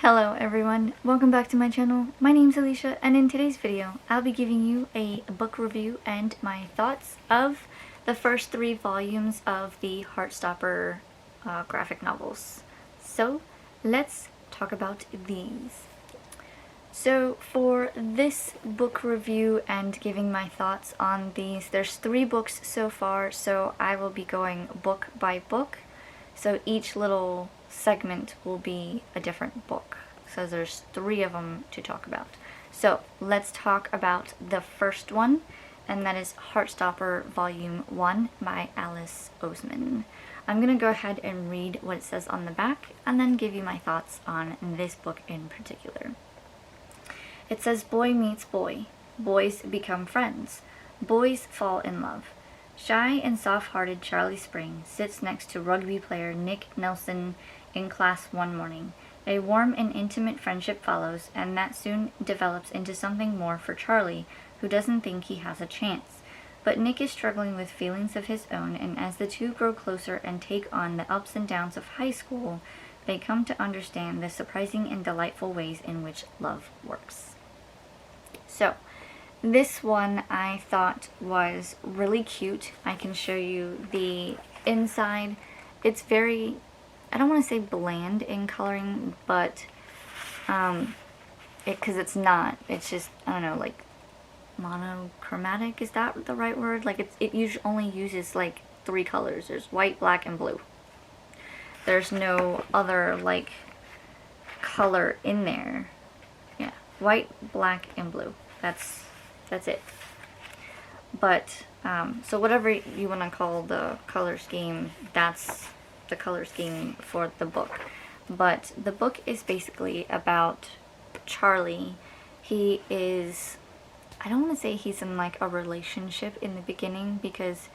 Hello everyone, welcome back to my channel. My name's Alisha, and in today's video I'll be giving you a book review and my thoughts of the first 3 volumes of the Heartstopper graphic novels. So let's talk about these. So for this book review and giving my thoughts on these, there's 3 books so far, so I will be going book by book. So each little segment will be a different book. So there's 3 of them to talk about. So let's talk about the first one, and that is Heartstopper Volume 1 by Alice Oseman. I'm going to go ahead and read what it says on the back and then give you my thoughts on this book in particular. It says, boy meets boy. Boys become friends. Boys fall in love. Shy and soft-hearted Charlie Spring sits next to rugby player Nick Nelson in class one morning. A warm and intimate friendship follows, and that soon develops into something more for Charlie, who doesn't think he has a chance. But Nick is struggling with feelings of his own, and as the two grow closer and take on the ups and downs of high school, they come to understand the surprising and delightful ways in which love works. So, this one I thought was really cute. I can show you the inside. It's very, I don't want to say bland in coloring, but because it's not. It's just, I don't know, like monochromatic. Is that the right word? Like it usually only uses like 3 colors. There's white, black, and blue. There's no other like color in there. Yeah, white, black, and blue. That's it. But so whatever you want to call the color scheme, that's the color scheme for the book. But the book is basically about Charlie. He is, I don't want to say he's in like a relationship in the beginning, because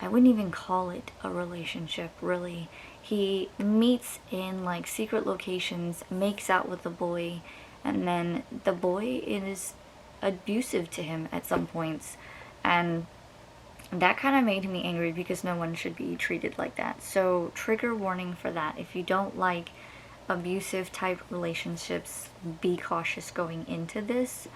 I wouldn't even call it a relationship really. He meets in like secret locations, makes out with the boy, and then the boy is abusive to him at some points, and that kind of made me angry because no one should be treated like that. So trigger warning for that. If you don't like abusive type relationships, be cautious going into this.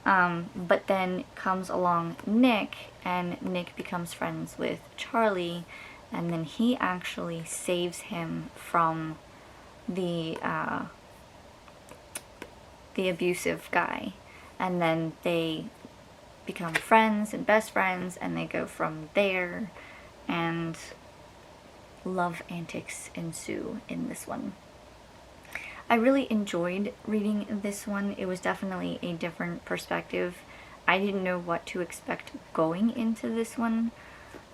But then comes along Nick, and Nick becomes friends with Charlie, and then he actually saves him from the abusive guy. And then they become friends and best friends, and they go from there, and love antics ensue in this one. I really enjoyed reading this one. It was definitely a different perspective. I didn't know what to expect going into this one,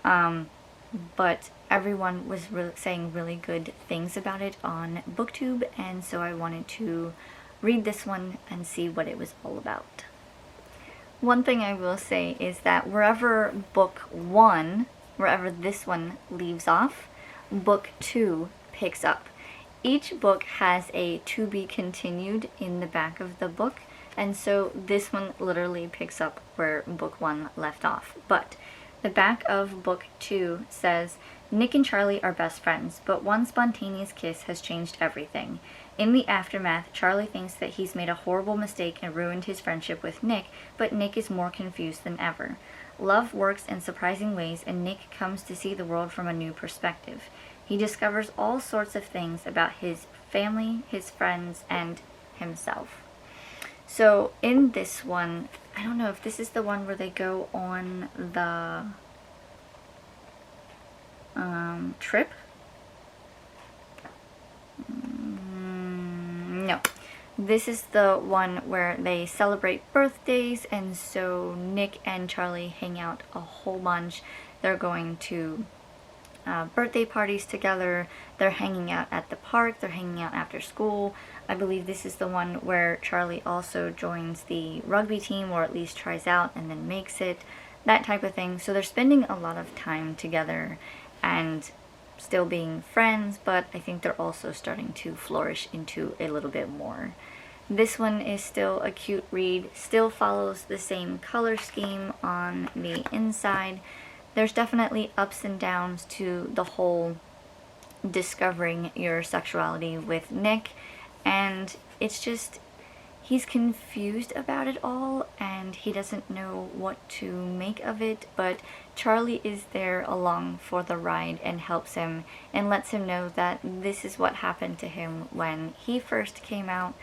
but everyone was saying really good things about it on BookTube, and so I wanted to read this one and see what it was all about. One thing I will say is that wherever book 1, wherever this one leaves off, book 2 picks up. Each book has a to be continued in the back of the book, and so this one literally picks up where book 1 left off. But the back of book 2 says, Nick and Charlie are best friends, but one spontaneous kiss has changed everything. In the aftermath, Charlie thinks that he's made a horrible mistake and ruined his friendship with Nick, but Nick is more confused than ever. Love works in surprising ways, and Nick comes to see the world from a new perspective. He discovers all sorts of things about his family, his friends, and himself. So in this one, I don't know if this is the one where they go on the trip. No, this is the one where they celebrate birthdays, and so Nick and Charlie hang out a whole bunch. They're going to birthday parties together, they're hanging out at the park, they're hanging out after school. I believe this is the one where Charlie also joins the rugby team, or at least tries out and then makes it, that type of thing. So they're spending a lot of time together and still being friends, but I think they're also starting to flourish into a little bit more. This one is still a cute read, still follows the same color scheme on the inside. There's definitely ups and downs to the whole discovering your sexuality with Nick, and it's just, he's confused about it all and he doesn't know what to make of it, but Charlie is there along for the ride and helps him and lets him know that this is what happened to him when he first came out.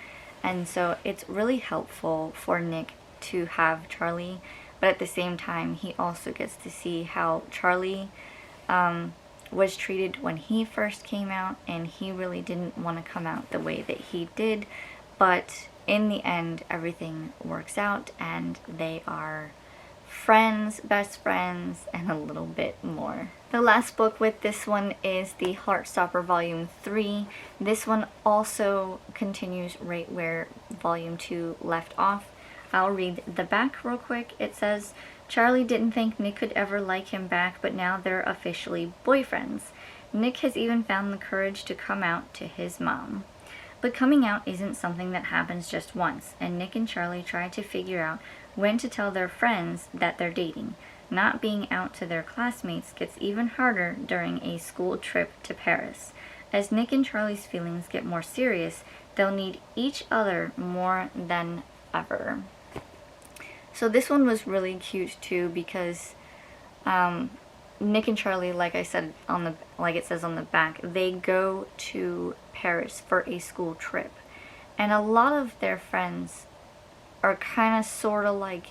And so it's really helpful for Nick to have Charlie, but at the same time he also gets to see how Charlie was treated when he first came out, and he really didn't want to come out the way that he did, but in the end everything works out and they are friends, best friends, and a little bit more. The last book with this one is the Heartstopper Volume 3. This one also continues right where Volume 2 left off. I'll read the back real quick. It says, Charlie didn't think Nick could ever like him back, but now they're officially boyfriends. Nick has even found the courage to come out to his mom. But coming out isn't something that happens just once, and Nick and Charlie try to figure out when to tell their friends that they're dating. Not being out to their classmates gets even harder during a school trip to Paris. As Nick and Charlie's feelings get more serious, they'll need each other more than ever. So this one was really cute too, because Nick and Charlie, like I said like it says on the back, they go to Paris for a school trip, and a lot of their friends are kind of sort of like,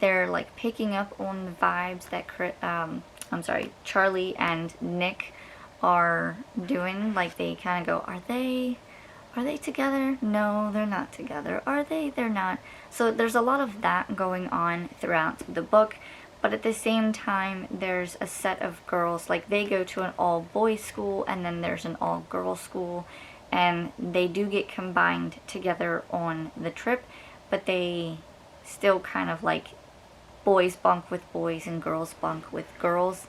they're like picking up on the vibes that Charlie and Nick are doing. Like they kind of go, are they together? No, they're not together. Are they? They're not. So there's a lot of that going on throughout the book, but at the same time there's a set of girls, like they go to an all-boys school and then there's an all-girls school, and they do get combined together on the trip, but they still kind of like, boys bunk with boys and girls bunk with girls.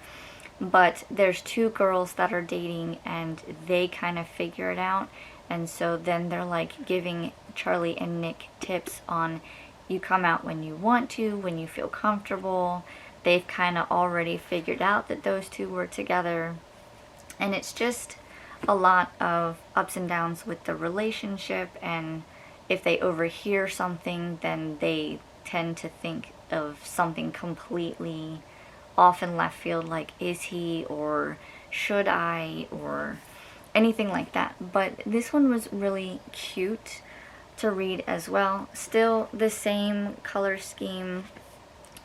But there's two girls that are dating and they kind of figure it out, and so then they're like giving Charlie and Nick tips on, you come out when you want to, when you feel comfortable. They've kind of already figured out that those two were together, and it's just a lot of ups and downs with the relationship, and if they overhear something then they tend to think of something completely off in left field, like is he, or should I, or anything like that. But this one was really cute to read as well. Still the same color scheme,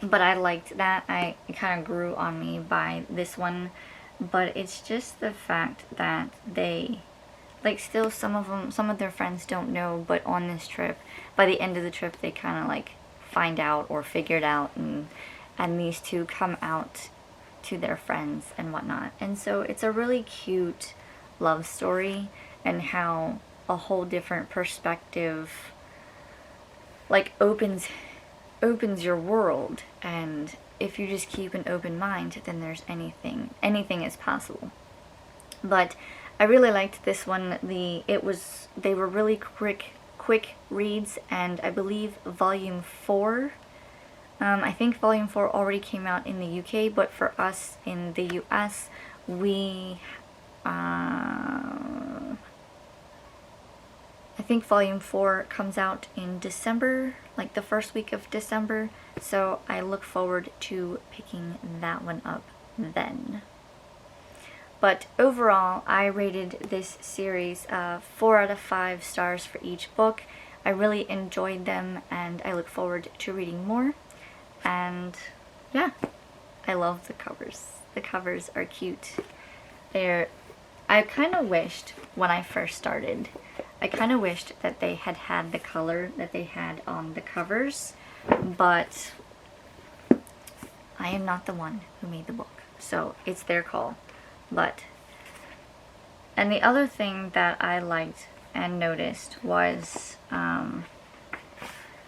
but I liked that. It kind of grew on me by this one, but it's just the fact that they, like, still some of their friends don't know, but on this trip, by the end of the trip, they kind of like find out or figure it out, and these two come out to their friends and whatnot. And so it's a really cute love story, and how a whole different perspective like opens your world, and if you just keep an open mind, then there's anything is possible. But I really liked this one. They were really quick reads, and I believe Volume 4, I think Volume 4 already came out in the UK, but for us in the US, I think Volume 4 comes out in December, like the first week of December, so I look forward to picking that one up then. But overall, I rated this series 4 out of 5 stars for each book. I really enjoyed them, and I look forward to reading more. And yeah, I love the covers. The covers are cute. I kind of wished, when I first started, I kind of wished that they had the color that they had on the covers, but I am not the one who made the book, so it's their call. And the other thing that I liked and noticed was,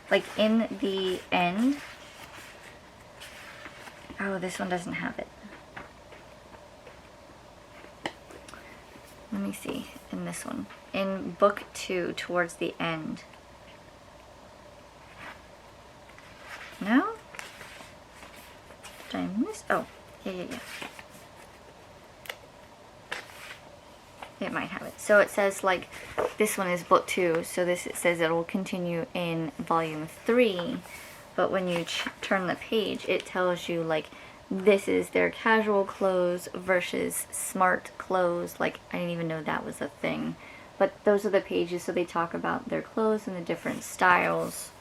like in the end, oh, this one doesn't have it. Let me see, in this one. In book 2, towards the end. No? Did I miss? Oh, yeah. It might have it. So it says like this one is book 2, so this it says it will continue in volume 3, but when you turn the page it tells you like this is their casual clothes versus smart clothes. Like I didn't even know that was a thing, but those are the pages, so they talk about their clothes and the different styles.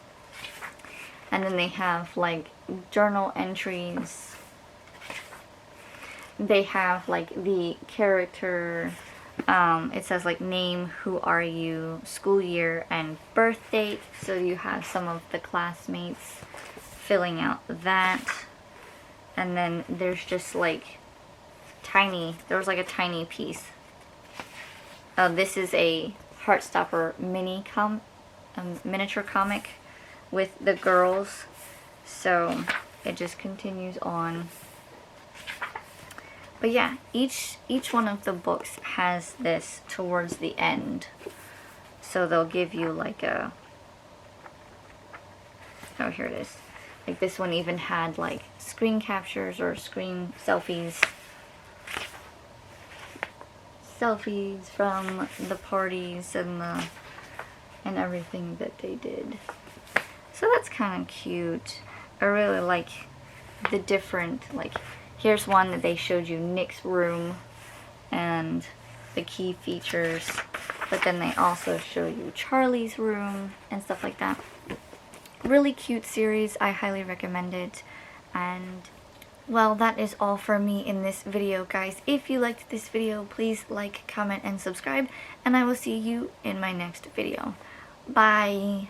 And then they have like journal entries. They have like the character, it says like name, who are you, school year, and birth date. So you have some of the classmates filling out that. And then there's just like there was like a tiny piece. This is a Heartstopper miniature comic with the girls. So it just continues on. But yeah, each one of the books has this towards the end. So they'll give you like a, oh, here it is. Like this one even had like screen captures or screen selfies. Selfies from the parties and everything that they did. So that's kind of cute. I really like the different, like, here's one that they showed you Nick's room and the key features, but then they also show you Charlie's room and stuff like that. Really cute series. I highly recommend it. And well, that is all for me in this video, guys. If you liked this video, please like, comment, and subscribe, and I will see you in my next video. Bye!